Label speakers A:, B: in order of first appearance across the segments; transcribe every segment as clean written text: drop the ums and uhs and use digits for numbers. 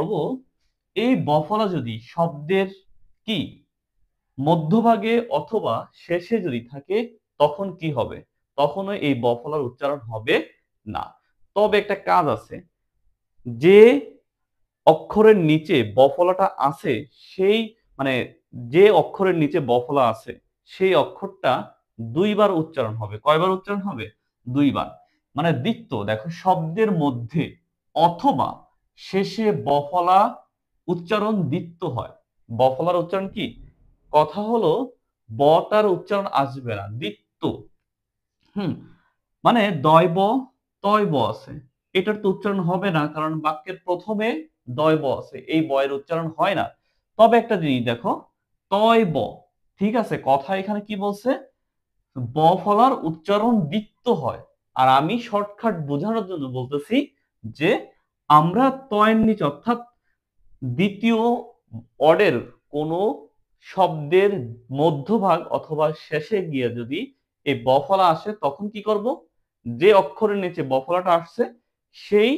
A: করব এই বফলা যদি শব্দের কি মধ্যভাগে অথবা শেষে যদি থাকে তখন কি হবে? তখনও এই বফলার উচ্চারণ হবে না। তবে একটা কাজ আছে, যে অক্ষরের নিচে বফলাটা আছে সেই মানে যে অক্ষরের নিচে বফলা আছে সেই অক্ষরটা দুইবার উচ্চারণ হবে। কয়বার উচ্চারণ হবে? দুইবার। মানে দ্বিত্ব, দেখো শব্দের মধ্যে অথবা শেষে বফলা উচ্চারণ দ্বিত্ব হয়। বফলার উচ্চারণ কি? কথা হলো বটার উচ্চারণ আসবে না, দ্বিত্ব। হুম, মানে দয়ব তয়ব আছে, এটার তো উচ্চারণ হবে না, কারণ বাক্যের প্রথমে দয়ব আছে, এই বয়ের উচ্চারণ হয় না। তবে একটা জিনিস দেখো, তয়ব, ঠিক আছে, কথা এখানে কি বলছে? ব ফলার উচ্চারণ দ্বিত্ব হয়। আর আমি শর্টকাট বোঝানোর জন্য বলতেছি যে আমরা তয়ের নিচে অর্থাৎ দ্বিতীয় অর্ডের কোন শব্দের মধ্যভাগ অথবা শেষে গিয়ে যদি এই বফলা আসে তখন কি করব? যে অক্ষরের নিচে বফলাটা আসছে সেই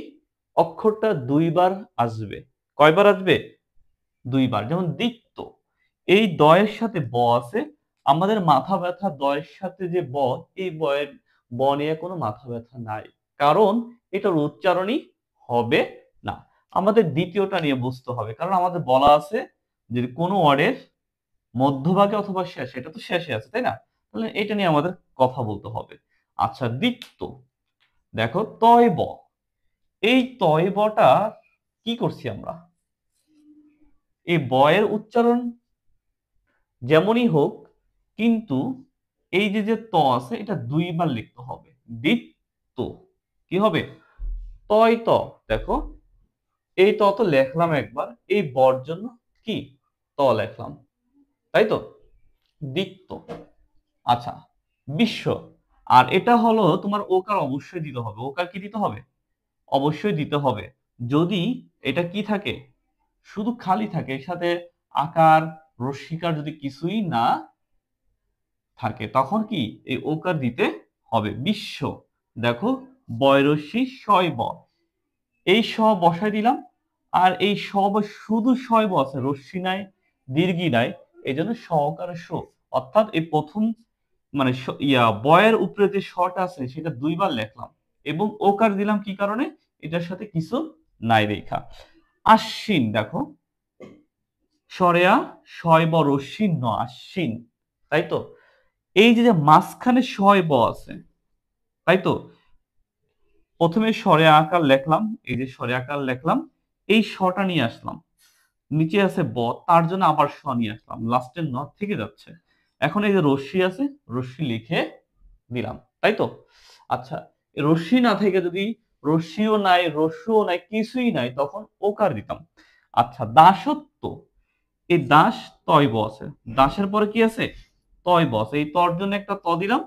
A: অক্ষরটা দুইবার আসবে। কয়বার আসবে? দুইবার। যেমন দ্বিত্ব, এই দয়ের সাথে ব আছে, আমাদের মাথা ব্যথা দয়ের সাথে যে ব, এই বয়ের ব নিয়ে কোনো মাথা ব্যথা নাই, কারণ এটার উচ্চারণই হবে না। আমাদের দ্বিতীয়টা নিয়ে বুঝতে হবে, কারণ আমাদের বলা আছে যে কোনো ওয়ার্ডের মধ্যভাগে অথবা শেষে, এটা তো শেষে আছে তাই না? তাহলে এটা নিয়ে আমাদের কথা বলতে হবে। আচ্ছা, দ্বিত্ব, দেখো তয় ব, এই তয় বটা কি করছি আমরা? এই বয়ের উচ্চারণ যেমনই হোক, কিন্তু এই যে যে ত আছে এটা দুইবার লিখতে হবে। দ্বিত্ব কি হবে? তয় ত, দেখো এই ত তো লেখলাম একবার, এই বর জন্য কি ত লেখলাম, তাই তো? দ্বিত্ব। আচ্ছা, বিশ্ব, আর এটা হলো তোমার ওকার অবশ্যই দিতে হবে। ওকার কি দিতে হবে? অবশ্যই দিতে হবে। যদি এটা কি থাকে, শুধু খালি থাকে, এর সাথে আকার রস্যিকার যদি কিছুই না থাকে তখন কি এই ওকার দিতে হবে। বিশ্ব, দেখো বয়রস্যি শয় ব, এই স বসাই দিলাম, আর এই স শুধু শয় ব আছে, রস্যি নাই, দীর্ঘি নাই, এই জন্য সহকারে স, অর্থাৎ এই প্রথম মানে বয়ের উপরে যে শটা আছে সেটা দুইবার লেখলাম, এবং ওকার দিলাম কি কারণে? এটার সাথে কিছু নাই রেখা। আশ্বিন, দেখো সরেয়া শয় ব রশ্মি ন, আশ্বিন, তাই তো? এই যে যে মাঝখানে শয় ব আছে, তাই তো? প্রথমে স্বরে আকার লেখলাম, এই যে স্বরে আকার লেখলাম, এই শটা নিয়ে আসলাম, নিচে আছে ব, তার জন্য আবার স নিয়ে আসলাম, লাস্টের ন থেকে যাচ্ছে। এখন এই যে রশ্মি আছে, রশ্মি লিখে দিলাম, তাই তো? আচ্ছা, রশ্মি না থেকে যদি রশ্মিও নাই রস্যও নাই কিছুই নাই তখন ওকার দিতাম। আচ্ছা, দাসত্ব, এই দাস তয় ব আছে, দাসের পরে কি আছে? তয় ব আছে, এই তর জন্য একটা ত দিলাম,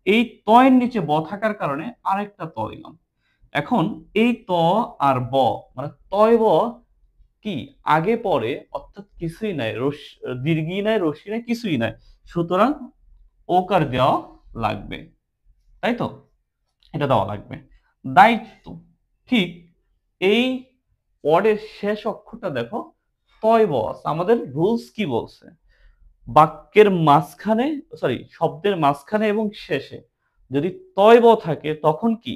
A: এই তয়ের নিচে ব থাকার কারণে আরেকটা ত দিলাম। এখন এই ত আর ব মানে তয় ব কি আগে পরে, অর্থাৎ কিছুই নাই, দীর্ঘই নাই রশ্মি নাই কিছুই নাই, সুতরাং ওকার দেওয়া লাগবে, তাই তো? এটা দেওয়া লাগবে। দায়িত্ব, ঠিক এই ওয়ার্ডের শেষ অক্ষরটা দেখো তয় বস, আমাদের রুলস কি বলছে? বাক্যের মাঝখানে, সরি শব্দের মাঝখানে এবং শেষে যদি তয় ব থাকে তখন কি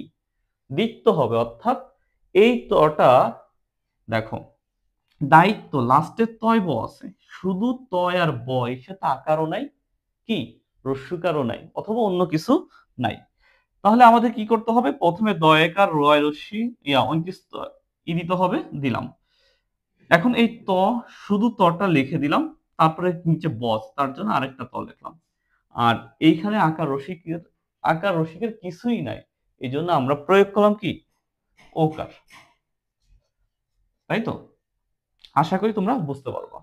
A: দ্বিত্ব হবে, অর্থাৎ এই তটা দেখো, দায়িত্ব লাস্টে তয় ব আছে, শুধু তয় আর ব, এর সাথে আকারও নাই, কি রস্যকারও নাই, অথবা অন্য কিছু নাই। তাহলে আমাদের কি করতে হবে? প্রথমে দয়াকার রয় রশ্মি অঙ্কিত দিতে হবে, দিলাম। এখন এই ত, শুধু তটা লিখে দিলাম, তারপরে নিচে বস, তার জন্য আরেকটা ত লিখলাম। আর এইখানে আকার রসিকের কিছুই নাই, এই জন্য আমরা প্রয়োগ করলাম কি ওকার, তাই তো? আশা করি তোমরা বুঝতে পারবা।